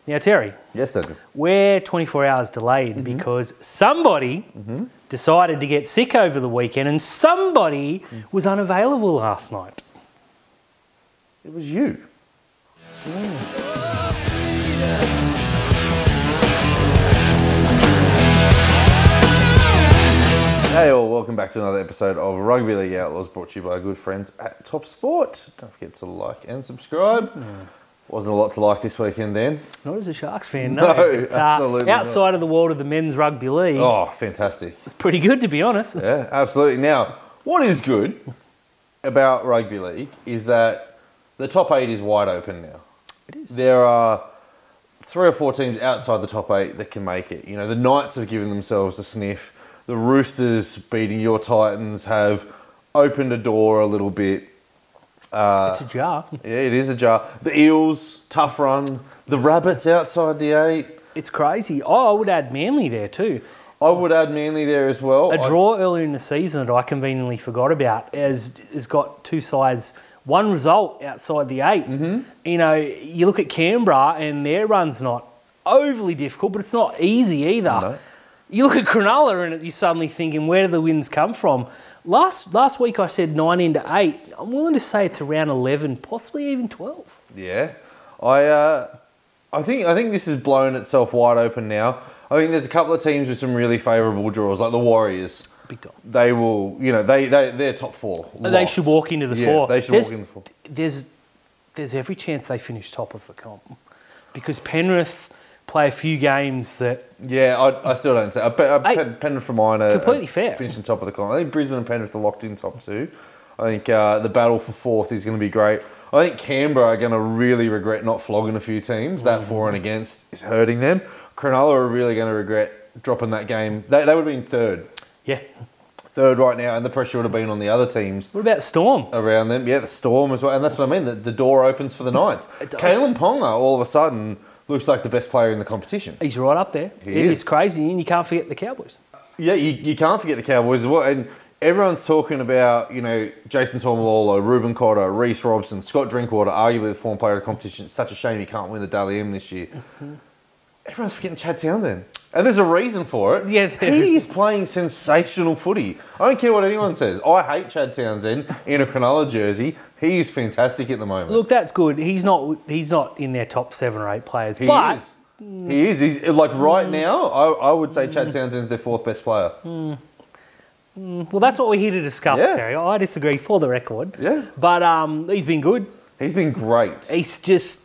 Now, Terry. Yes, David. We're 24 hours delayed because somebody decided to get sick over the weekend and somebody was unavailable last night. It was you. Hey all, welcome back to another episode of Rugby League Outlaws, brought to you by our good friends at Top Sport. Don't forget to like and subscribe. Wasn't a lot to like this weekend, Dan. Not as a Sharks fan, no. No, absolutely outside not. of the world of the men's rugby league. Oh, fantastic. It's pretty good, to be honest. Yeah, absolutely. Now, what is good about Rugby League is that the top 8 is wide open now. It is. There are 3 or 4 teams outside the top 8 that can make it. You know, the Knights have given themselves a sniff. The Roosters beating your Titans have opened a door a little bit. It's a jar. Yeah, it is a jar. The Eels, tough run. The Rabbits outside the 8. It's crazy. Oh, I would add Manly there too. I would add Manly there as well. A draw earlier in the season that I conveniently forgot about has got 2 sides, one result outside the 8. You know, you look at Canberra and their run's not overly difficult, but it's not easy either. No. You look at Cronulla and you're suddenly thinking, where do the wins come from? Last week I said 9 into 8. I'm willing to say it's around 11, possibly even 12. Yeah, I think this has blown itself wide open now. I think there's a couple of teams with some really favourable draws, like the Warriors. Big time. They will, you know, they're top 4. They should walk into the 4. They should walk into the 4. There's every chance they finish top of the comp because Penrith play a few games that... Yeah, I still don't say. Penrith for mine are completely fair. Finishing top of the comp. I think Brisbane and Penrith are locked in top 2. I think the battle for 4th is going to be great. I think Canberra are going to really regret not flogging a few teams. That for and against is hurting them. Cronulla are really going to regret dropping that game. They would have been 3rd. Yeah. 3rd right now, and the pressure would have been on the other teams. What about Storm? Around them. Yeah, the Storm as well. And that's what I mean. The door opens for the Knights. Kalen Ponga, all of a sudden, looks like the best player in the competition. He's right up there. It is crazy, and you can't forget the Cowboys. Yeah, you can't forget the Cowboys as well. And everyone's talking about, you know, Jason Taumalolo, Ruben Cotter, Reece Robson, Scott Drinkwater, arguably the former player of the competition. It's such a shame he can't win the Dally M this year. Everyone's forgetting Chad Townsend. And there's a reason for it. Yeah, he is playing sensational footy. I don't care what anyone says. I hate Chad Townsend in a Cronulla jersey. He is fantastic at the moment. Look, that's good. He's not in their top 7 or 8 players. He is. He's like right now, I would say Chad Townsend's their 4th best player. Well, that's what we're here to discuss, Terry. I disagree for the record. Yeah. But he's been good. He's been great. He's just...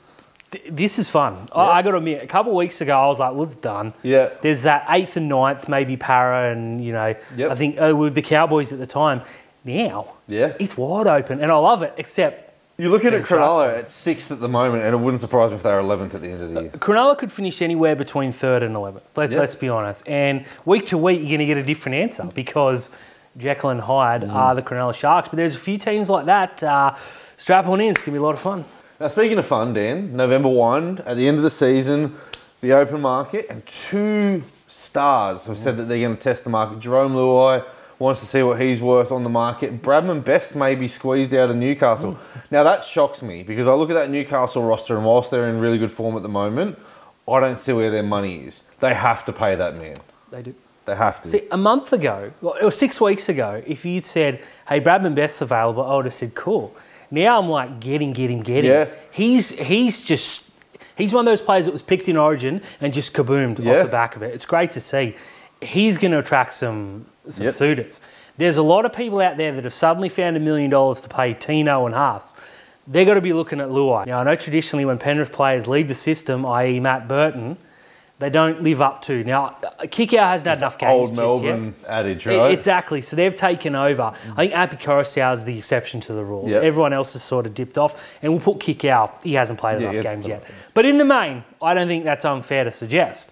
This is fun. Yeah. I got to admit, a couple of weeks ago, I was like, well, it's done. Yeah. There's that 8th and 9th, maybe Para and, you know, I think with the Cowboys at the time. Now, it's wide open, and I love it, except... You look at Cronulla at 6th at the moment, and it wouldn't surprise me if they were 11th at the end of the year. Cronulla could finish anywhere between 3rd and 11th. Let's be honest. And week to week, you're going to get a different answer because Jekyll and Hyde are the Cronulla Sharks. But there's a few teams like that. Strap on in. It's going to be a lot of fun. Now, speaking of fun, Dan, November 1, at the end of the season, the open market, and 2 stars have said that they're going to test the market. Jerome Luai wants to see what he's worth on the market. Bradman Best may be squeezed out of Newcastle. Now, that shocks me because I look at that Newcastle roster, and whilst they're in really good form at the moment, I don't see where their money is. They have to pay that man. They do. They have to. See, a month ago, or 6 weeks ago, if you'd said, hey, Bradman Best's available, I would have said, cool. Now I'm like, get him. Yeah. He's one of those players that was picked in Origin and just kaboomed off the back of it. It's great to see. He's going to attract some suitors. There's a lot of people out there that have suddenly found $1 million to pay Tino and Haas. They've got to be looking at Luai. Now, I know traditionally when Penrith players leave the system, i.e. Matt Burton, they don't live up to. Now, Kikau hasn't had enough games old Melbourne adage, right? Exactly. So they've taken over. I think Api Coruscant is the exception to the rule. Yep. Everyone else has sort of dipped off. And we'll put Kikau. He hasn't played enough games yet. But in the main, I don't think that's unfair to suggest.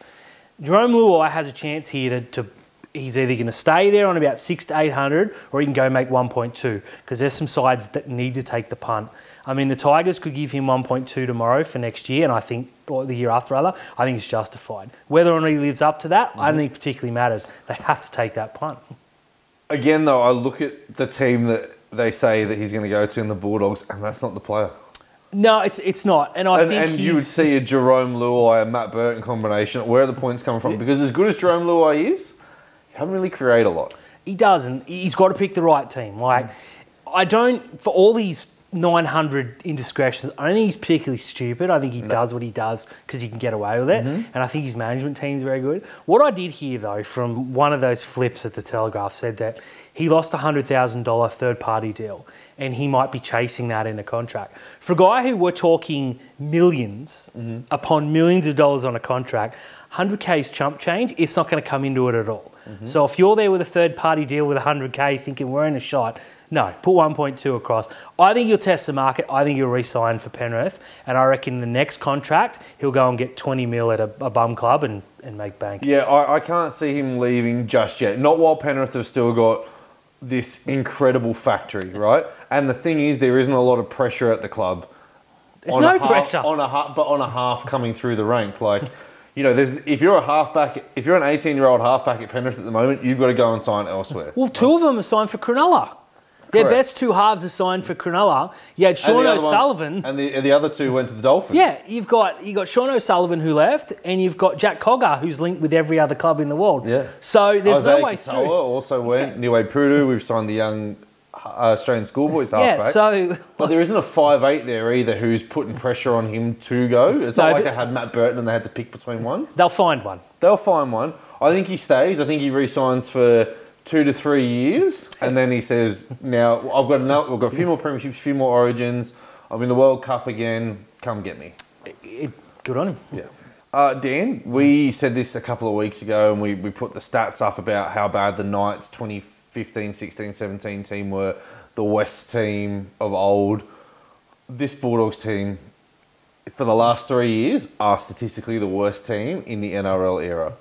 Jerome Luai has a chance here to he's either going to stay there on about 600 to 800 or he can go make 1.2 because there's some sides that need to take the punt. I mean, the Tigers could give him 1.2 tomorrow for next year, and I think, or the year after rather, I think it's justified. Whether or not he lives up to that, I don't think it particularly matters. They have to take that punt. Again, though, I look at the team that they say that he's going to go to in the Bulldogs, and that's not the player. No, it's not. And I think you would see a Jerome Luai and Matt Burton combination. Where are the points coming from? Because as good as Jerome Luai is, he hasn't really created a lot. He doesn't. He's got to pick the right team. Like, I don't, for all these 900 indiscretions, I don't think he's particularly stupid. I think he does what he does because he can get away with it. And I think his management team's very good. What I did hear, though, from one of those flips at the Telegraph said that he lost a $100,000 third-party deal and he might be chasing that in a contract. For a guy who we're talking millions upon millions of dollars on a contract, 100K's chump change, it's not going to come into it at all. So if you're there with a third-party deal with 100K thinking we're in a shot, no, put 1.2 across. I think he'll test the market. I think he'll re-sign for Penrith. And I reckon the next contract, he'll go and get 20 mil at a bum club and make bank. Yeah, I can't see him leaving just yet. Not while Penrith have still got this incredible factory, right? And the thing is, there isn't a lot of pressure at the club. There's no pressure. But on a half coming through the rank. Like, you know, if you're a halfback, if you're an 18-year-old halfback at Penrith at the moment, you've got to go and sign elsewhere. Well, two of them are signed for Cronulla. Their best two halves are signed for Cronulla. You had Sean O'Sullivan. And the other two went to the Dolphins. Yeah, you got Sean O'Sullivan who left, and you've got Jack Cogger who's linked with every other club in the world. Yeah. So there's no way through. Also went. Niue Prudu, we've signed the young Australian schoolboys halfback. Yeah, so... But there isn't a 5'8" there either who's putting pressure on him to go. It's not like they had Matt Burton and they had to pick between one. They'll find one. I think he stays. I think he re-signs for 2 to 3 years, and then he says, "Now I've got a few more premierships, a few more Origins. I'm in the World Cup again. Come get me." Good on him. Yeah. Dan, we said this a couple of weeks ago, and we put the stats up about how bad the Knights 2015, 16, 17 team were, the West team of old. This Bulldogs team, for the last 3 years, are statistically the worst team in the NRL era.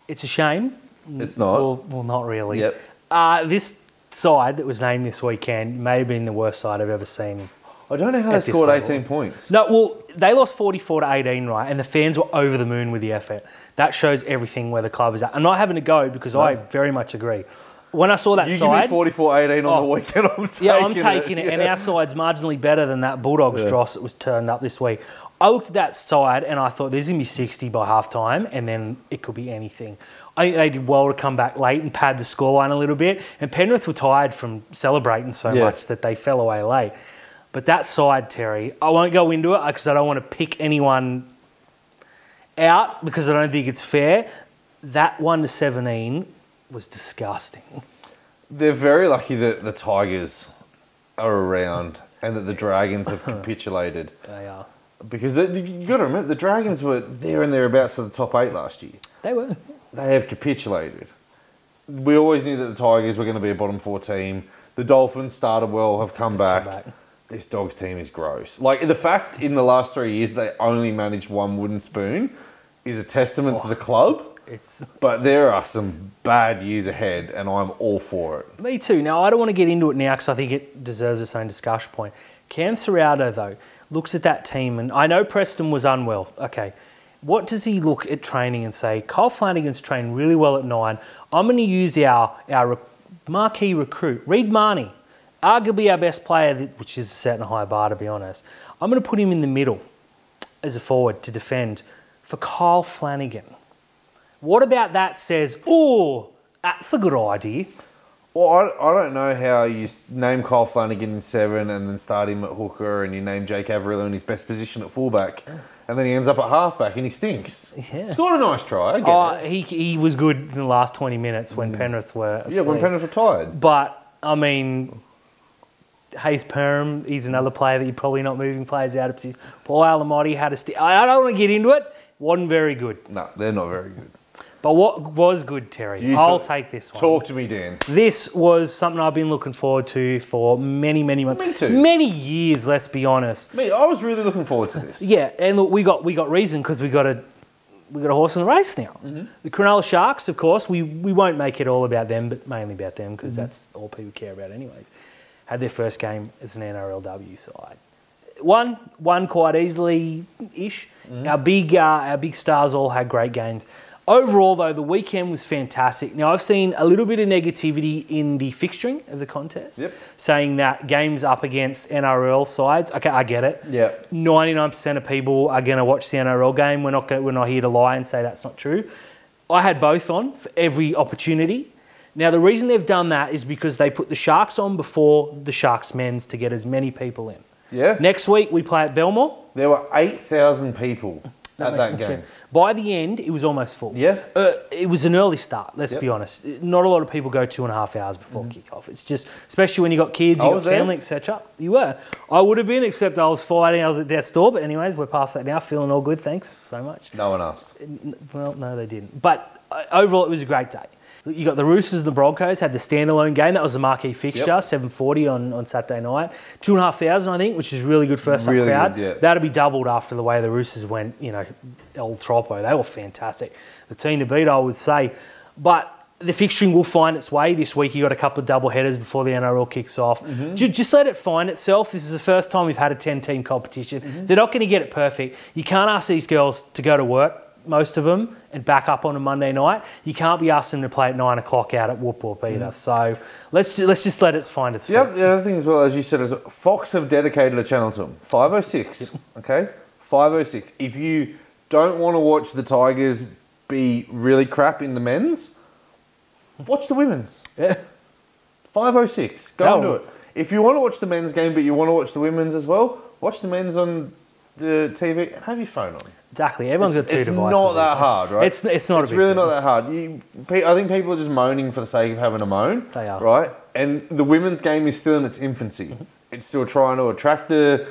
It's a shame. It's not. Well, not really. Yep. This side that was named this weekend may have been the worst side I've ever seen. I don't know how they scored 18 points. No, well, they lost 44-18, right? And the fans were over the moon with the effort. That shows everything where the club is at. I'm not having a go because I very much agree. When I saw that side... You give me 44-18 on the weekend, I'm taking it. Yeah. And our side's marginally better than that Bulldogs dross that was turned up this week. I looked at that side and I thought there's going to be 60 by half-time and then it could be anything. I think they did well to come back late and pad the scoreline a little bit. And Penrith were tired from celebrating so much that they fell away late. But that side, Terry, I won't go into it because I don't want to pick anyone out because I don't think it's fair. That 1-17 was disgusting. They're very lucky that the Tigers are around and that the Dragons have capitulated. They are. Because you got to remember, the Dragons were there and thereabouts for the top 8 last year. They were. They have capitulated. We always knew that the Tigers were going to be a bottom 4 team. The Dolphins started well, have come back. This Dogs team is gross. Like, the fact in the last 3 years they only managed one wooden spoon is a testament to the club. But there are some bad years ahead, and I'm all for it. Me too. Now, I don't want to get into it now because I think it deserves its own discussion point. Cam Serrao, though, looks at that team, and I know Preston was unwell. Okay. What does he look at training and say, Kyle Flanagan's trained really well at 9. I'm going to use our marquee recruit, Reid Marnie, arguably our best player, which is setting a high bar, to be honest. I'm going to put him in the middle as a forward to defend for Kyle Flanagan. What about that says, oh, that's a good idea? Well, I don't know how you name Kyle Flanagan in 7 and then start him at hooker and you name Jake Averillo in his best position at fullback and then he ends up at halfback and he stinks. Yeah. Scored a nice try, I get it. He was good in the last 20 minutes when Penrith were asleep. Yeah, when Penrith were tired. But, I mean, Hayes Perham, he's another player that you're probably not moving players out of position. Paul Alamotti had a I don't want to get into it. Wasn't very good. No, they're not very good. But what was good, Terry? I'll take this one. Talk to me, Dan. This was something I've been looking forward to for many, many months. Me too. Many years, let's be honest. I was really looking forward to this. Yeah, and look, we got reason because we got a horse in the race now. The Cronulla Sharks, of course, we won't make it all about them, but mainly about them because that's all people care about anyways. Had their first game as an NRLW side. Won quite easily-ish. Our big stars all had great games. Overall, though, the weekend was fantastic. Now, I've seen a little bit of negativity in the fixturing of the contest, saying that games up against NRL sides. Okay, I get it. 99% of people are going to watch the NRL game. We're not here to lie and say that's not true. I had both on for every opportunity. Now, the reason they've done that is because they put the Sharks on before the Sharks men's to get as many people in. Next week, we play at Belmore. There were 8,000 people at that game. By the end, it was almost full. It was an early start, let's be honest. Not a lot of people go 2.5 hours before kick-off. It's just, especially when you got kids, you got family, etc. You were. I would have been, except I was fighting. I was at death's door. But anyways, we're past that now. Feeling all good. Thanks so much. No one asked. Well, no, they didn't. But overall, it was a great day. You got the Roosters and the Broncos, had the standalone game. That was the marquee fixture, 7:40 on Saturday night. 2,500, I think, which is really good first-up crowd. That'll be doubled after the way the Roosters went, El Tropo. They were fantastic. The team to beat, I would say. But the fixturing will find its way. This week you got a couple of double headers before the NRL kicks off. Just let it find itself. This is the first time we've had a 10-team competition. They're not going to get it perfect. You can't ask these girls to go to work, most of them, and back up on a Monday night. You can't be asking them to play at 9 o'clock out at Whoop Whoop either. So let's just let it find its feet. The other thing as well, as you said, is Fox have dedicated a channel to them. 506, okay? 506. If you don't want to watch the Tigers be really crap in the men's, watch the women's. 506. Go and do it. If you want to watch the men's game, but you want to watch the women's as well, watch the men's on the TV and have your phone on. Exactly. Everyone's got two devices. It's not that hard, right? It's not. It's really not that hard. I think people are just moaning for the sake of having a moan. They are. Right? And the women's game is still in its infancy. It's still trying to attract the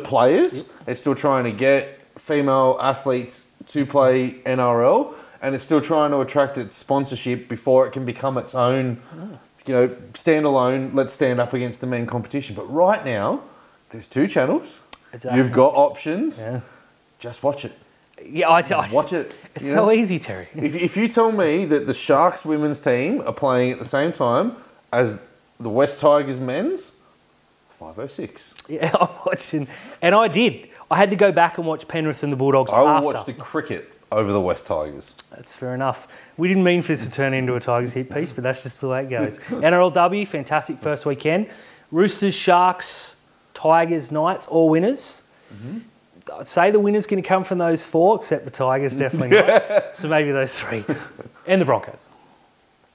players. It's still trying to get female athletes to play NRL. And it's still trying to attract its sponsorship before it can become its own, standalone, let's stand up against the men competition. But right now, there's 2 channels. Exactly. You've got options. Just watch it. Watch it. It's so easy, Terry. If you tell me that the Sharks women's team are playing at the same time as the West Tigers men's, 506. Yeah, I'm watching. And I did. I had to go back and watch Penrith and the Bulldogs after. I will watch the cricket over the West Tigers. That's fair enough. We didn't mean for this to turn into a Tigers hit piece, but that's just the way it goes. NRLW, fantastic first weekend. Roosters, Sharks, Tigers, Knights, all winners. I'd say the winner's going to come from those 4, except the Tigers definitely not. So maybe those 3. And the Broncos.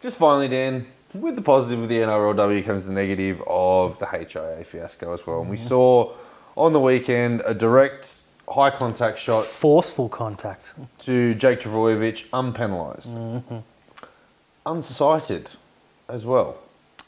Just finally, Dan, with the positive of the NRLW comes the negative of the HIA fiasco as well. And we saw on the weekend a direct high contact shot. Forceful contact. To Jake Trbojevic, unpenalised. Unsighted as well.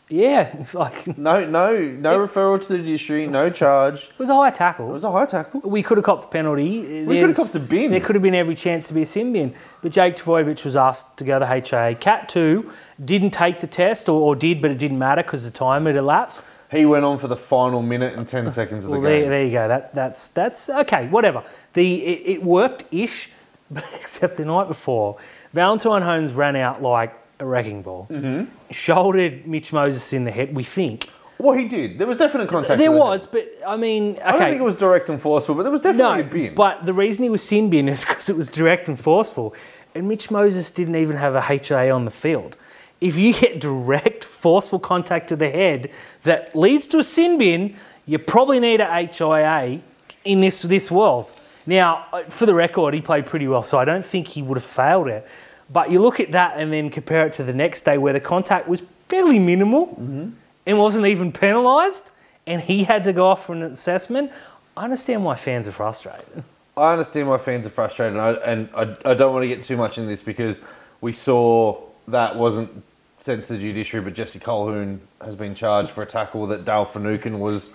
Yeah, like no referral to the judiciary, no charge. It was a high tackle. It was a high tackle. We could have copped a penalty. We could have copped a bin. There could have been every chance to be a sin bin. But Jake Trbojevic was asked to go to HIA. Cat 2 didn't take the test, or did, but it didn't matter because the time had elapsed. He went on for the final minute and 10 seconds of the game. There you go. That's okay. Whatever. It worked-ish, except the night before, Valentine Holmes ran out like a wrecking ball. Shouldered Mitch Moses in the head, we think. Well, he did. There was definite contact. There was, but I mean, okay. I don't think it was direct and forceful, but there was definitely a bin. But the reason he was sin bin is because it was direct and forceful. And Mitch Moses didn't even have a HIA on the field. If you get direct, forceful contact to the head that leads to a sin bin, you probably need a HIA in this world. Now, for the record, he played pretty well, so I don't think he would have failed it. But you look at that and then compare it to the next day where the contact was fairly minimal and wasn't even penalised, and he had to go off for an assessment. I understand why fans are frustrated. I understand why fans are frustrated, and I don't want to get too much in this because we saw that wasn't sent to the judiciary, but Jesse Colquhoun has been charged for a tackle that Dale Finucane was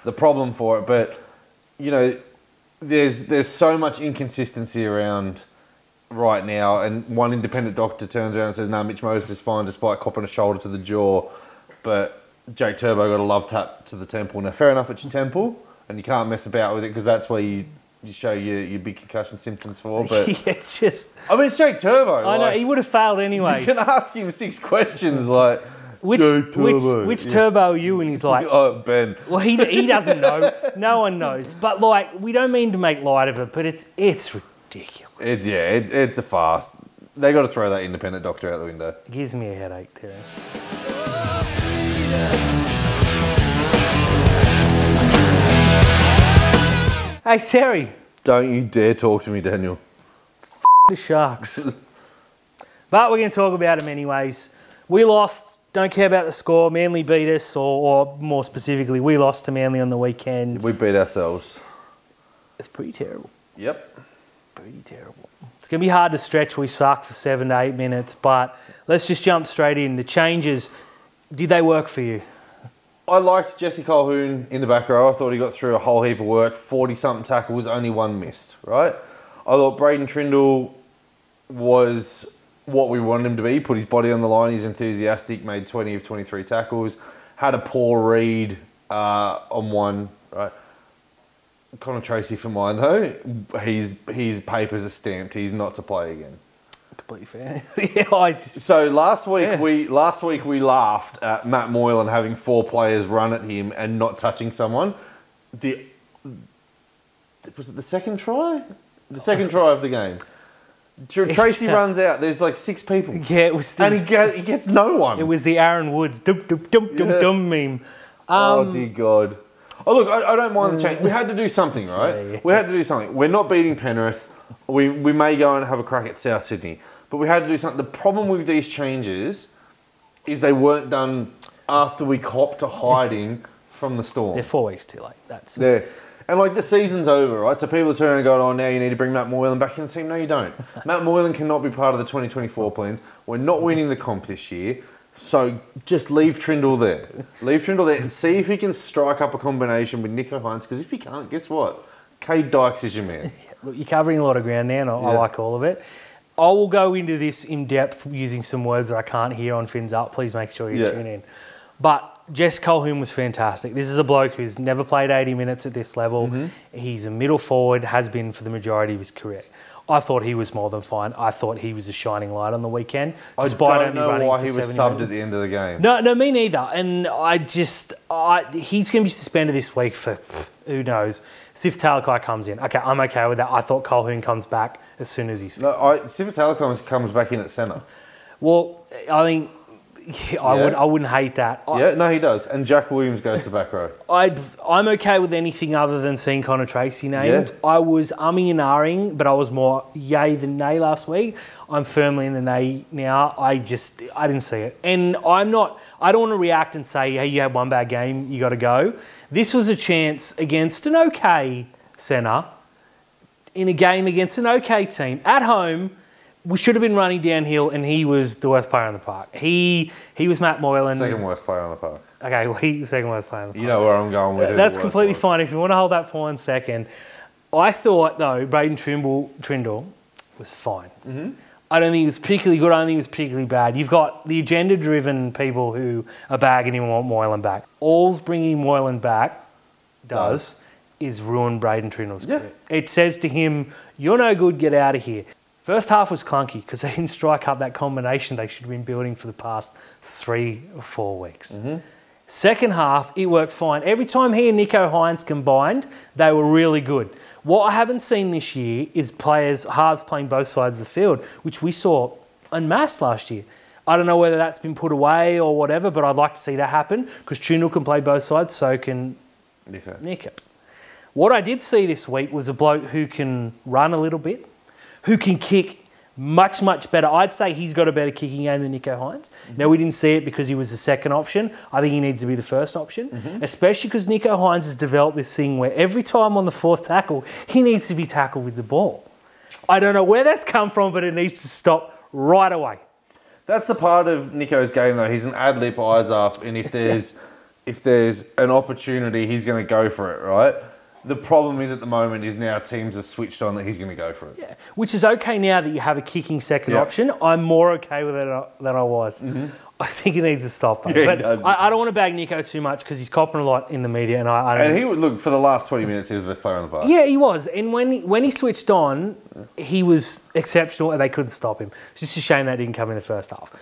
the problem for it. But, there's so much inconsistency around right now, and one independent doctor turns around and says, no, Mitch Moses is fine despite copping a shoulder to the jaw, but Jake Turbo got a love tap to the temple. Now, fair enough, it's your temple, and you can't mess about with it because that's where you show your big concussion symptoms for, but... it's just... I mean, it's Jake Turbo. I know, he would have failed anyway. You can ask him 6 questions, like... Which Turbo are you? And he's like... Oh, Ben. Well, he doesn't know. No one knows. But, like, we don't mean to make light of it, but it's ridiculous. It's a farce. They got to throw that independent doctor out the window. It gives me a headache, Terry. Hey, Terry. Don't you dare talk to me, Daniel. The Sharks. But we're going to talk about them anyways. We lost. Don't care about the score. Manly beat us, or more specifically, we lost to Manly on the weekend. We beat ourselves. It's pretty terrible. Yep. Pretty terrible. It's going to be hard to stretch. We suck for 7 to 8 minutes, but let's just jump straight in. The changes, did they work for you? I liked Jesse Colquhoun in the back row. I thought he got through a whole heap of work. 40-something tackles, only one missed, right? I thought Braden Trindle was what we wanted him to be. Put his body on the line. He's enthusiastic. Made 20 of 23 tackles. Had a poor read on one, right? Connor Tracy for mine, though. His papers are stamped. He's not to play again. Completely fair. Yeah, So last week we laughed at Matt Moylan having 4 players run at him and not touching someone. Was it the second try? The second try of the game. Tracy runs out. There's like 6 people. Yeah, it was. And he gets no one. It was the Aaron Woods dum meme. Oh dear God. Oh look, I don't mind the change. We had to do something, right? Yeah. We had to do something. We're not beating Penrith. We may go and have a crack at South Sydney, but we had to do something. The problem with these changes is they weren't done after we copped to hiding from the Storm. They're 4 weeks too late. That's and like the season's over, right? So people are turning and going, oh, now you need to bring Matt Moylan back in the team. No, you don't. Matt Moylan cannot be part of the 2024 plans. We're not winning the comp this year. So just leave Trindle there. Leave Trindle there and see if he can strike up a combination with Nicho Hynes. Because if he can't, guess what? Cade Dykes is your man. Look, you're covering a lot of ground now, and I like all of it. I will go into this in depth using some words that I can't hear on Fins Up. Please make sure you tune in. But Jess Colquhoun was fantastic. This is a bloke who's never played 80 minutes at this level. He's a middle forward, has been for the majority of his career. I thought he was more than fine. I thought he was a shining light on the weekend. I don't know why he was subbed at the end of the game. No, me neither. And he's going to be suspended this week for who knows. Sif Talakai comes in. Okay, I'm okay with that. I thought Colquhoun comes back as soon as he's fit. No, Sif Talakai comes back in at centre. Well, I think I wouldn't hate that. No, he does. And Jack Williams goes to back row. I'm okay with anything other than seeing Connor Tracy named. Yeah. I was umming and ahhing, but I was more yay than nay last week. I'm firmly in the nay now. I didn't see it. And I don't want to react and say, hey, you had one bad game, you got to go. This was a chance against an okay centre in a game against an okay team at home. We should have been running downhill, and he was the worst player on the park. He was Matt Moylan. Second worst player on the park. Okay, well, he's the second worst player on the park. You know where I'm going with it. That's completely fine. If you want to hold that for 1 second. I thought, though, Braden Trindle was fine. I don't think he was particularly good. I don't think he was particularly bad. You've got the agenda-driven people who are bagging him and want Moylan back. All's bringing Moylan back is ruin Braden Trindle's career. It says to him, you're no good, get out of here. First half was clunky because they didn't strike up that combination they should have been building for the past 3 or 4 weeks. Second half, it worked fine. Every time he and Nicho Hynes combined, they were really good. What I haven't seen this year is halves playing both sides of the field, which we saw en masse last year. I don't know whether that's been put away or whatever, but I'd like to see that happen because Trindle can play both sides, so can Nicho. What I did see this week was a bloke who can run a little bit, who can kick much, much better. I'd say he's got a better kicking game than Nicho Hynes. Now, we didn't see it because he was the second option. I think he needs to be the first option, especially because Nicho Hynes has developed this thing where every time on the 4th tackle, he needs to be tackled with the ball. I don't know where that's come from, but it needs to stop right away. That's the part of Nicho's game, though. He's an ad-lib, eyes up, and if there's an opportunity, he's going to go for it, right? The problem is at the moment is now teams are switched on that he's going to go for it. Yeah, which is okay now that you have a kicking second option. I'm more okay with it than I was. I think he needs to stop, though. Yeah, but I don't want to bag Nicho too much because he's copping a lot in the media. And he would look for the last 20 minutes. He was the best player on the park. Yeah, he was. And when he switched on, he was exceptional, and they couldn't stop him. It's just a shame that didn't come in the first half.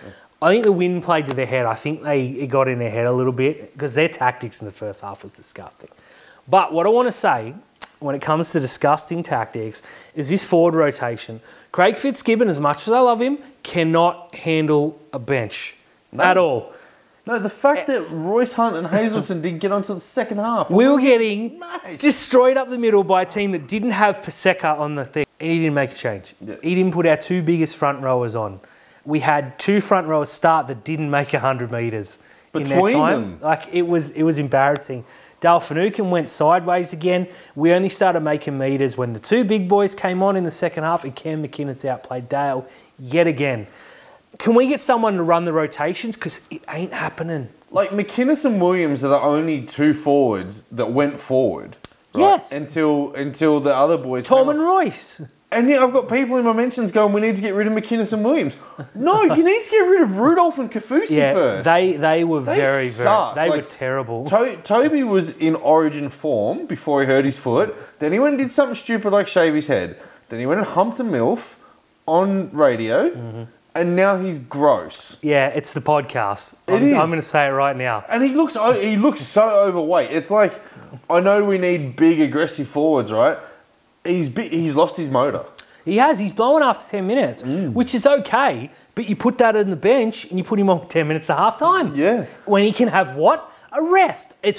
I think the wind played to their head. I think it got in their head a little bit because their tactics in the first half was disgusting. But what I want to say when it comes to disgusting tactics is this forward rotation. Craig Fitzgibbon, as much as I love him, cannot handle a bench at all. No, the fact that Royce Hunt and Hazleton didn't get onto the second half. We were getting destroyed up the middle by a team that didn't have Paseka on the thing. And he didn't make a change. Yeah. He didn't put our 2 biggest front rowers on. We had 2 front rowers start that didn't make 100 metres in their time. Like, it was embarrassing. Dale Finucane went sideways again. We only started making metres when the 2 big boys came on in the second half, and Cam McKinnon's outplayed Dale yet again. Can we get someone to run the rotations? Because it ain't happening. Like, McInnes and Williams are the only 2 forwards that went forward. Right? Yes. Until the other boys Tom and Royce. And yeah, I've got people in my mentions going, we need to get rid of McInnes and Williams. No, you need to get rid of Rudolph and Kaufusi first. They were very were terrible. Toby was in Origin form before he hurt his foot. Then he went and did something stupid like shave his head. Then he went and humped a MILF on radio. Mm-hmm. And now he's gross. Yeah, it's the podcast. I'm going to say it right now. And he looks so overweight. It's like, I know we need big, aggressive forwards, right? He's lost his motor. He has. He's blowing after 10 minutes, which is okay. But you put that on the bench and you put him on 10 minutes at half time. Yeah. When he can have what? A rest. It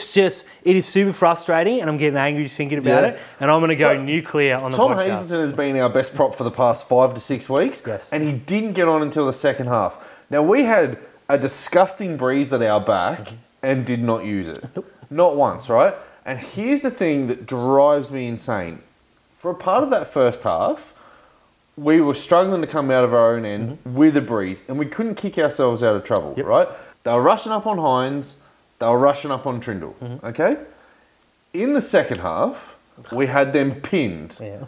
is super frustrating, and I'm getting angry just thinking about it. And I'm going to go nuclear on the podcast. Tom Hazleton has been our best prop for the past 5 to 6 weeks. Yes. And he didn't get on until the second half. Now, we had a disgusting breeze at our back and did not use it. Nope. Not once, right? And here's the thing that drives me insane. For a part of that first half, we were struggling to come out of our own end with a breeze, and we couldn't kick ourselves out of trouble, right? They were rushing up on Hines. They were rushing up on Trindle, okay? In the second half, we had them pinned. Yeah.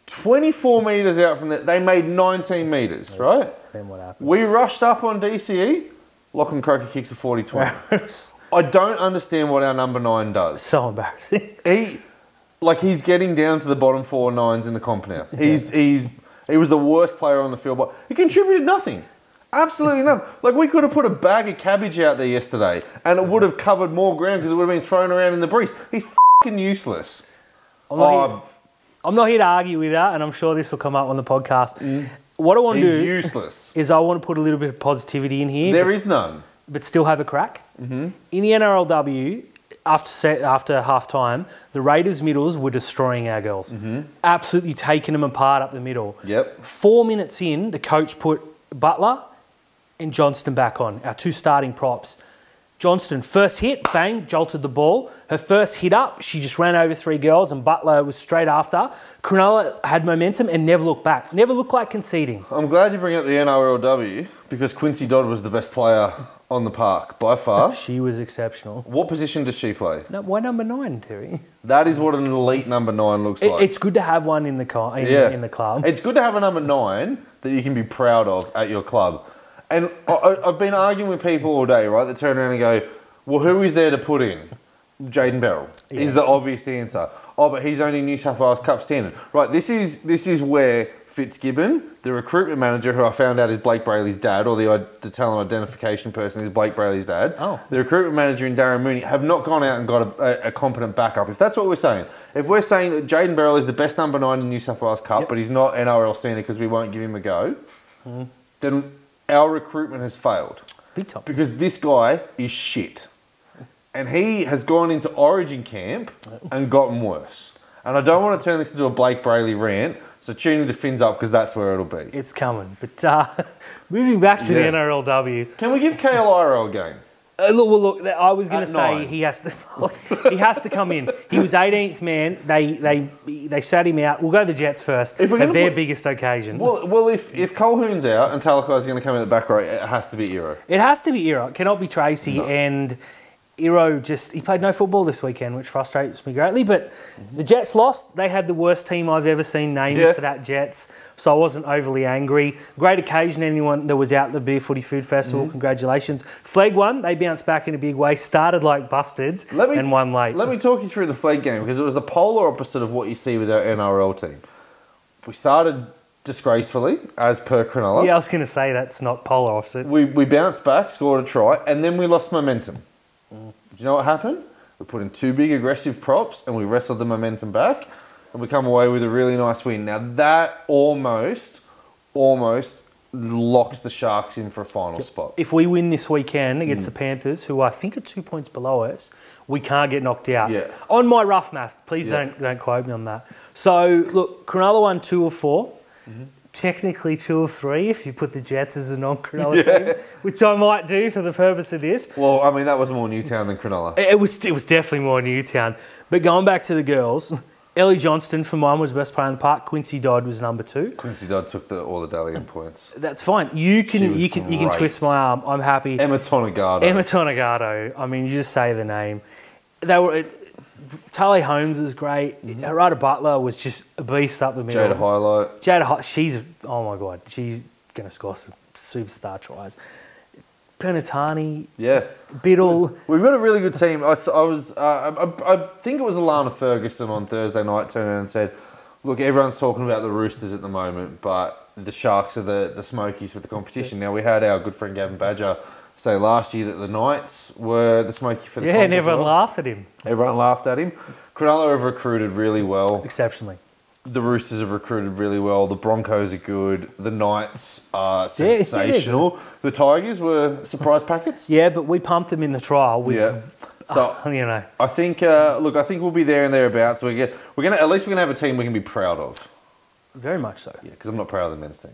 24 metres out from that, they made 19 metres, right? Then what happened? We rushed up on DCE. Lachlan Croker kicks a 40-20. I don't understand what our number 9 does. So embarrassing. He's getting down to the bottom 4 nines in the comp now. He was the worst player on the field, but he contributed nothing. Absolutely nothing. Like, we could have put a bag of cabbage out there yesterday and it would have covered more ground because it would have been thrown around in the breeze. He's fucking useless. I'm not here to argue with that, and I'm sure this will come up on the podcast. What I want to do is I want to put a little bit of positivity in here. There is none. But still have a crack. In the NRLW, after half-time, the Raiders' middles were destroying our girls. Absolutely taking them apart up the middle. 4 minutes in, the coach put Butler and Johnston back on, our 2 starting props. Johnston, first hit, bang, jolted the ball. Her first hit up, she just ran over 3 girls, and Butler was straight after. Cronulla had momentum and never looked back. Never looked like conceding. I'm glad you bring up the NRLW, because Quincy Dodd was the best player on the park, by far. She was exceptional. What position does she play? No, why number 9, Terry? That is what an elite number 9 looks like. It's good to have one in the club. It's good to have a number 9 that you can be proud of at your club. And I've been arguing with people all day, right, that turn around and go, well, who is there to put in? Jaden Beryl is the obvious answer. Oh, but he's only New South Wales Cup standard. Right, this is where Fitzgibbon, the recruitment manager, who I found out is Blake Brayley's dad, or the talent identification person is Blake Brayley's dad. Oh. The recruitment manager and Darren Mooney have not gone out and got a competent backup. If that's what we're saying, if we're saying that Jaden Beryl is the best number 9 in New South Wales Cup, but he's not NRL standard because we won't give him a go, then our recruitment has failed. Big time. Because this guy is shit. And he has gone into Origin camp and gotten worse. And I don't want to turn this into a Blake Brayley rant, so tune into Fins Up because that's where it'll be. It's coming. But moving back to the NRLW. Can we give KLIRO a game? Look, I was going to say he has to come in. He was 18th man. They sat him out. We'll go to the Jets first. At their biggest occasion. Well, if Colquhoun's out and Talakai's going to come in at the back row, it has to be Iro. It has to be Iro. It cannot be Tracy. No. And Iro he played no football this weekend, which frustrates me greatly. But the Jets lost. They had the worst team I've ever seen named for that Jets. So I wasn't overly angry. Great occasion, anyone that was out at the Beer Footy Food Festival. Congratulations. Flegg won. They bounced back in a big way. Started like bastards and won late. Let me talk you through the Flegg game because it was the polar opposite of what you see with our NRL team. We started disgracefully, as per Cronulla. Yeah, I was going to say that's not polar opposite. We bounced back, scored a try, and then we lost momentum. Do you know what happened? We put in 2 big aggressive props and we wrestled the momentum back and we come away with a really nice win. Now that almost almost locks the Sharks in for a final spot. If we win this weekend against the Panthers, who I think are 2 points below us, we can't get knocked out. Yeah. On my rough maths, please don't quote me on that. So, look, Cronulla won 2 of 4. Technically 2 of 3 if you put the Jets as a non-Cronulla team, which I might do for the purpose of this. Well, I mean, that was more Newtown than Cronulla. It was definitely more Newtown. But going back to the girls, Ellie Johnston for mine was best player in the park. Quincy Dodd was number 2. Quincy Dodd took all the Dally M points. That's fine. You can twist my arm. I'm happy. Emma Tonegado. I mean, you just say the name. They were. Tali Holmes was great. Rada Butler was just a beast up the middle. She's oh my god, she's gonna score some superstar tries. Penatani, Biddle. We've got a really good team. I think it was Alana Ferguson on Thursday night turned around and said, "Look, everyone's talking about the Roosters at the moment, but the Sharks are the Smokies with the competition." Now we had our good friend Gavin Badger say last year that the Knights were the Smoky for the and everyone laughed at him. Everyone laughed at him. Cronulla have recruited really well. Exceptionally. The Roosters have recruited really well. The Broncos are good. The Knights are sensational. The Tigers were surprise packets. Yeah, but we pumped them in the trial. So you know, I think I think we'll be there and thereabouts. At least we're gonna have a team we can be proud of. Very much so. Yeah, because I'm not proud of the men's team.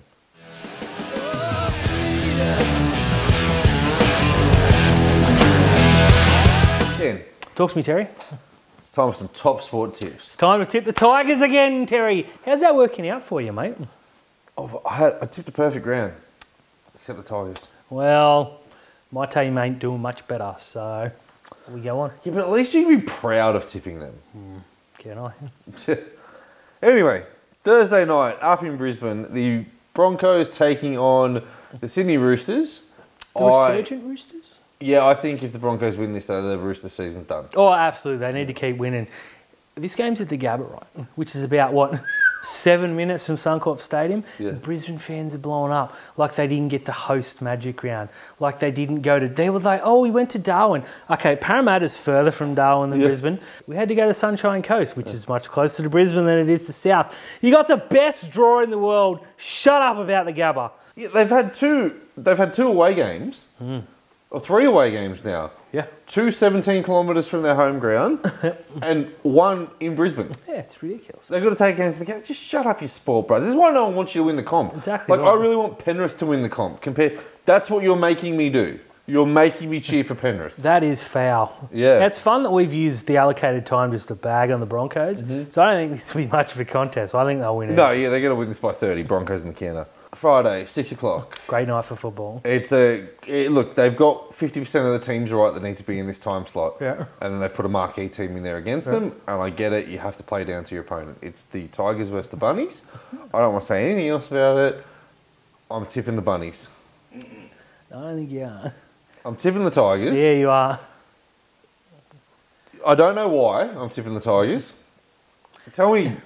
Talk to me, Terry. It's time for some top sport tips. It's time to tip the Tigers again, Terry. How's that working out for you, mate? Oh, I tipped a perfect round, except the Tigers. Well, my team ain't doing much better, so we go on. Yeah, but at least you can be proud of tipping them. Can I? Anyway, Thursday night up in Brisbane, the Broncos taking on the Sydney Roosters. The resurgent Roosters? Yeah, I think if the Broncos win this, the Rooster season's done. Oh, absolutely. They need to keep winning. This game's at the Gabba, right? Which is about, 7 minutes from Suncorp Stadium? Yeah. Brisbane fans are blowing up. Like they didn't get to host Magic Round. Like they didn't go to... They were like, we went to Darwin. Okay, Parramatta's further from Darwin than Brisbane. We had to go to Sunshine Coast, which is much closer to Brisbane than it is to South. You got the best draw in the world. Shut up about the Gabba. Yeah, they've had two away games. Or 3 away games now. Yeah. 2 17 kilometres from their home ground and 1 in Brisbane. Yeah, it's ridiculous. They've got to take games to the game. Just shut up, you spoiled bros. This is why no one wants you to win the comp. Exactly. I really want Penrith to win the comp. That's what you're making me do. You're making me cheer for Penrith. That is foul. Yeah. It's fun that we've used the allocated time just to bag on the Broncos. So I don't think this will be much of a contest. I think they'll win it. No, yeah, they're going to win this by 30. Broncos and the counter. Friday, 6 o'clock. Great night for football. Look, they've got 50% of the teams right that need to be in this time slot. Yeah. And then they've put a marquee team in there against them. And I get it, you have to play down to your opponent. It's the Tigers versus the Bunnies. I don't want to say anything else about it. I'm tipping the Bunnies. I don't think you are. I'm tipping the Tigers. Yeah, you are. I don't know why I'm tipping the Tigers. Tell me.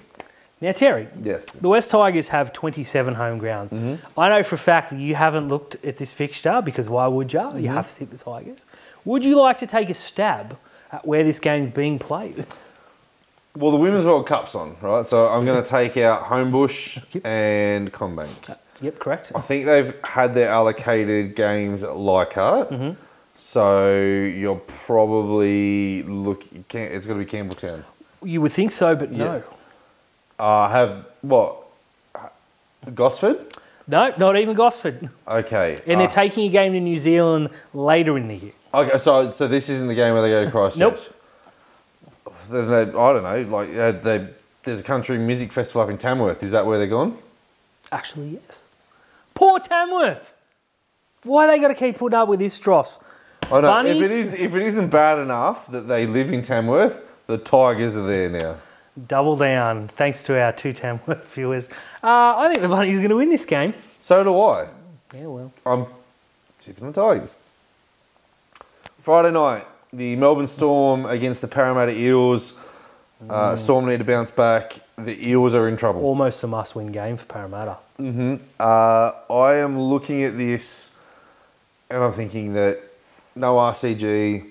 Now, Terry, yes, the West Tigers have 27 home grounds. I know for a fact that you haven't looked at this fixture because why would you? You have to tip the Tigers. Would you like to take a stab at where this game's being played? Well, the Women's World Cup's on, right? So I'm going to take out Homebush and Combank. Yep, correct. I think they've had their allocated games at Leichhardt. So you're probably it's going to be Campbelltown. You would think so, but no. Gosford? No, not even Gosford. Okay. And they're taking a game to New Zealand later in the year. Okay, so this isn't the game where they go to Christchurch? Nope. I don't know, there's a country music festival up in Tamworth. Is that where they're gone? Actually, yes. Poor Tamworth! Why they got to keep putting up with this dross? I know. If it isn't bad enough that they live in Tamworth, the Tigers are there now. Double down, thanks to our 2 Tamworth viewers. I think the Bunnies are going to win this game. So do I. Yeah, well. I'm tipping the Tigers. Friday night, the Melbourne Storm against the Parramatta Eels. Storm need to bounce back. The Eels are in trouble. Almost a must-win game for Parramatta. I am looking at this and I'm thinking that no RCG,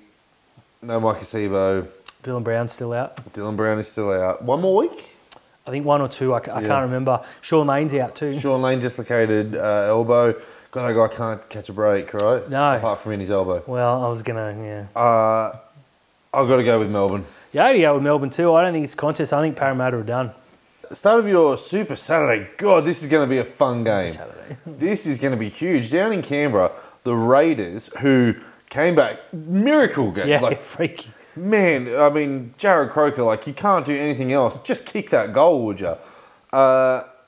no Mike Acebo. Dylan Brown's still out. Dylan Brown is still out. 1 more week? I think 1 or 2. I can't remember. Sean Lane's out too. Sean Lane dislocated elbow. God, that guy can't catch a break, right? No. Apart from in his elbow. Well, I was gonna, I've got to go with Melbourne. Yeah, I go with Melbourne too. I don't think it's a contest. I think Parramatta are done. Start of your Super Saturday. God, this is going to be a fun game. Saturday. This is going to be huge. Down in Canberra, the Raiders, who came back, miracle game. Yeah, freaky. Man, I mean, Jared Croker, you can't do anything else. Just kick that goal, would you?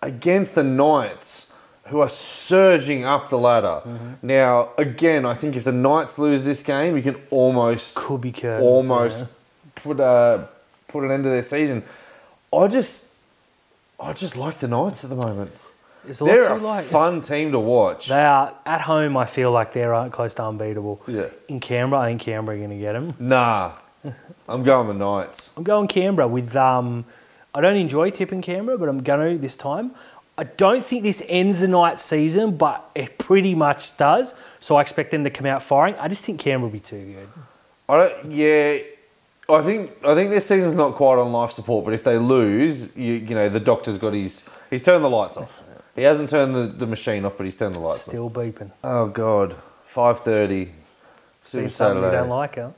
Against the Knights, who are surging up the ladder. Mm-hmm. Now, again, I think if the Knights lose this game, you can almost... Could be curtains, put an end to their season. I just like the Knights at the moment. They're a fun team to watch. They are. At home, I feel like they're close to unbeatable. Yeah. In Canberra, I think Canberra are going to get them. Nah. I'm going the Knights. I'm going Canberra with... I don't enjoy tipping Canberra, but I'm going to this time. I don't think this ends the Knights season, but it pretty much does. So I expect them to come out firing. I just think Canberra will be too good. I think their season's not quite on life support, but if they lose, you know, the doctor's got he's turned the lights off. He hasn't turned the machine off, but he's turned the lights off. Still beeping. Oh, God. 5:30. Super Saturday. You don't like it.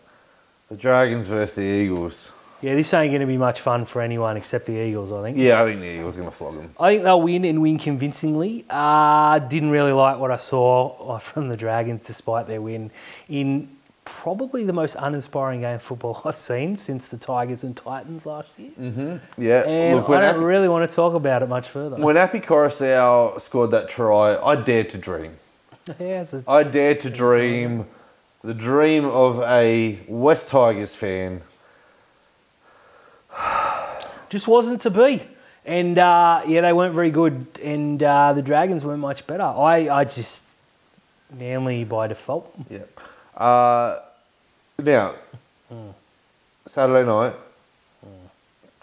The Dragons versus the Eagles. Yeah, this ain't going to be much fun for anyone except the Eagles, I think. Yeah, I think the Eagles are going to flog them. I think they'll win and win convincingly. Didn't really like what I saw from the Dragons despite their win in probably the most uninspiring game of football I've seen since the Tigers and Titans last year. Mm-hmm. Yeah. And I don't really want to talk about it much further. When Api Coruscant scored that try, I dared to dream. Yeah, I dared to dream the dream of a West Tigers fan. Just wasn't to be. And, they weren't very good. And the Dragons weren't much better. I just... Manly by default. Yeah. Now, Saturday night,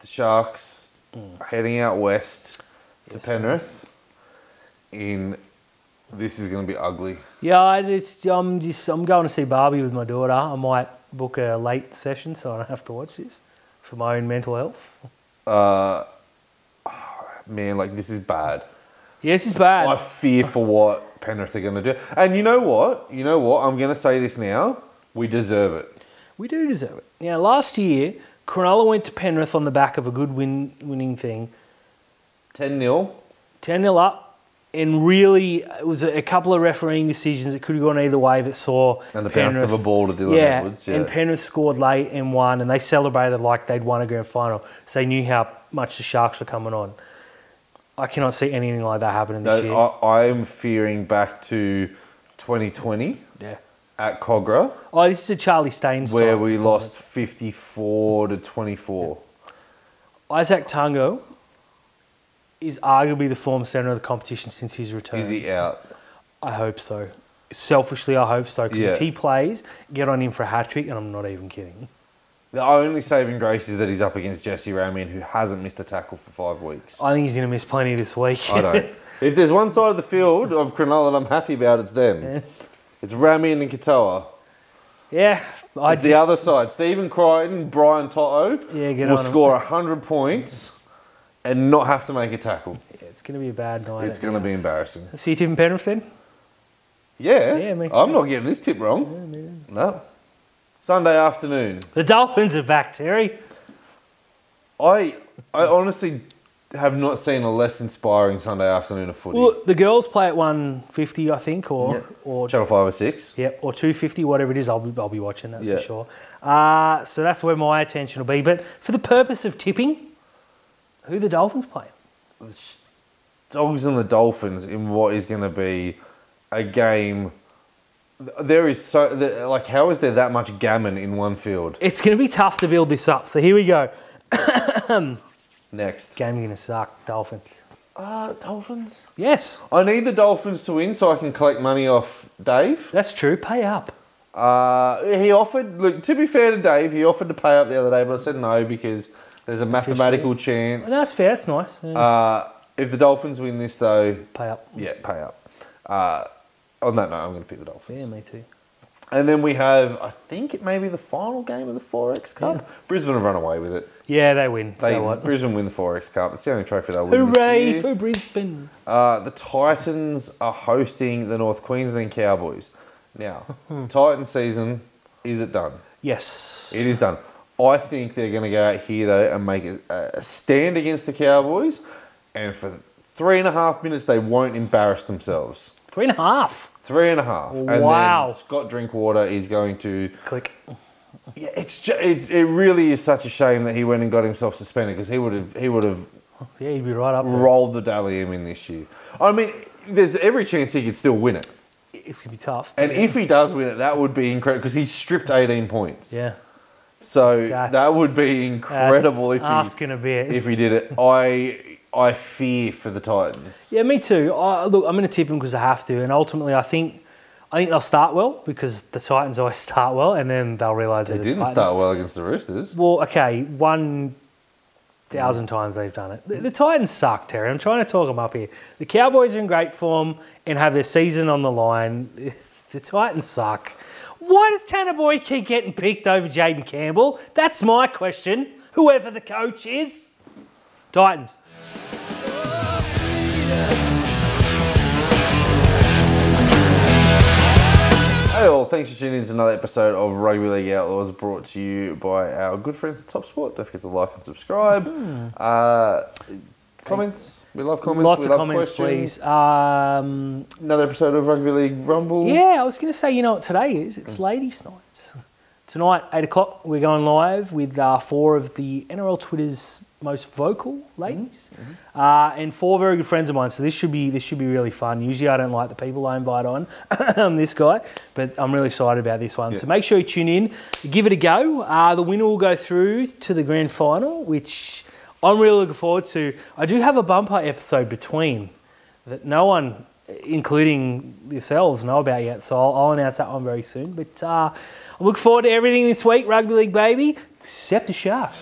the Sharks are heading out west to Penrith. This is going to be ugly. Yeah, I'm going to see Barbie with my daughter. I might book a late session so I don't have to watch this for my own mental health. Man, this is bad. Yeah, this is bad. I fear for what Penrith are going to do. And you know what? I'm going to say this now. We deserve it. We do deserve it. Now, last year, Cronulla went to Penrith on the back of a good winning thing. 10-0. 10-0 up. And really, it was a couple of refereeing decisions that could have gone either way that saw And the Penrith, bounce of a ball to Dylan Edwards. Yeah, and Penrith scored late and won, and they celebrated like they'd won a grand final. So they knew how much the Sharks were coming on. I cannot see anything like that happening this year. I'm fearing back to 2020 at Cogra. Oh, this is a Charlie Staines where we lost 54-24. Isaac Tungo is arguably the form centre of the competition since his return. Is he out? I hope so. Selfishly, I hope so. Because if he plays, get on him for a hat-trick, and I'm not even kidding. The only saving grace is that he's up against Jesse Ramian, who hasn't missed a tackle for 5 weeks. I think he's going to miss plenty this week. I don't. If there's one side of the field of Cronulla that I'm happy about, it's them. Yeah. It's Ramian and Katoa. Yeah. It's the other side. Stephen Crichton, Brian Toto will score 100 points and not have to make a tackle. Yeah, it's going to be a bad night. It's going to be embarrassing. So you tipping Penrith then? Yeah. Me too. I'm not getting this tip wrong. Yeah, me too. No. Sunday afternoon. The Dolphins are back, Terry. I honestly have not seen a less inspiring Sunday afternoon of footy. Well, the girls play at 1:50, I think, or Channel 5 or 6. Yep, or 2:50, whatever it is. I'll be watching that for sure. So that's where my attention will be. But for the purpose of tipping, who the Dolphins play? The Dogs and the Dolphins in what is going to be a game. There is how is there that much gammon in one field? It's going to be tough to build this up. So here we go. Next. Game going to suck. Dolphins. Dolphins? Yes. I need the Dolphins to win so I can collect money off Dave. That's true. Pay up. He offered, look, to be fair to Dave, he offered to pay up the other day, but I said no because there's a mathematical chance. That's fair. That's nice. Yeah. If the Dolphins win this, though... Pay up. Yeah, pay up. On that note, I'm going to pick the Dolphins. Yeah, me too. And then we have, I think it may be the final game of the 4X Cup. Yeah. Brisbane have run away with it. Yeah, they win. Brisbane win the 4X Cup. It's the only trophy they'll win this Hooray year. for Brisbane. The Titans are hosting the North Queensland Cowboys. Now, Titans season, is it done? Yes. It is done. I think they're going to go out here, though, and make a stand against the Cowboys. And for 3.5 minutes, they won't embarrass themselves. 3.5? 3.5. And wow. then Scott Drinkwater is going to... Click. Yeah, it really is such a shame that he went and got himself suspended, because he would have yeah, he'd be right up there. Rolled the Dally M in this year. I mean, there's every chance he could still win it. It's going to be tough. And if he does win it, that would be incredible, because he stripped 18 points. Yeah. So that would be incredible if he did it. I fear for the Titans. Yeah, me too. Look, I'm going to tip them because I have to, and ultimately I think they'll start well, because the Titans always start well, and then they'll realise they didn't start well against the Roosters. Well, okay, 1,000 times they've done it. The Titans suck, Terry. I'm trying to talk them up here. The Cowboys are in great form and have their season on the line. The Titans suck. Why does Tanner Boyd keep getting picked over Jaden Campbell? That's my question. Whoever the coach is. Titans. Hey all, thanks for tuning in to another episode of Rugby League Outlaws, brought to you by our good friends at Top Sport. Don't forget to like and subscribe. Comments. We love comments. Lots of comments, questions. please. Another episode of Rugby League Rumble. Yeah, I was going to say, you know what today is? It's ladies' night. Tonight, 8 o'clock, we're going live with 4 of the NRL Twitter's most vocal ladies, and 4 very good friends of mine. So this should be really fun. Usually, I don't like the people I invite on. This guy, but I'm really excited about this one. Yeah. So make sure you tune in, give it a go. The winner will go through to the grand final, which I'm really looking forward to. I do have a bumper episode between that no one, including yourselves, know about yet. So I'll announce that one very soon. But I look forward to everything this week, Rugby League baby, except the shaft.